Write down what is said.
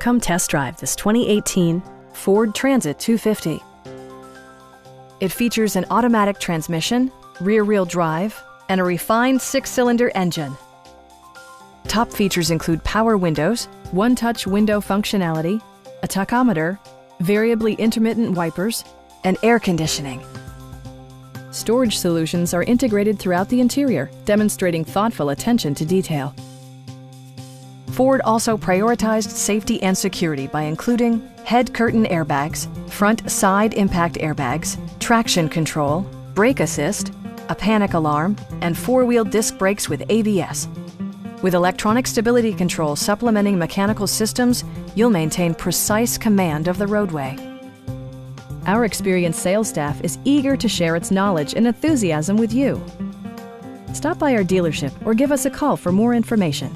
Come test drive this 2018 Ford Transit 250. It features an automatic transmission, rear-wheel drive, and a refined 6-cylinder engine. Top features include power windows, one-touch window functionality, a tachometer, variably intermittent wipers, and air conditioning. Storage solutions are integrated throughout the interior, demonstrating thoughtful attention to detail. Ford also prioritized safety and security by including head curtain airbags, front side impact airbags, traction control, brake assist, a panic alarm, and 4-wheel disc brakes with ABS. With electronic stability control supplementing mechanical systems, you'll maintain precise command of the roadway. Our experienced sales staff is eager to share its knowledge and enthusiasm with you. Stop by our dealership or give us a call for more information.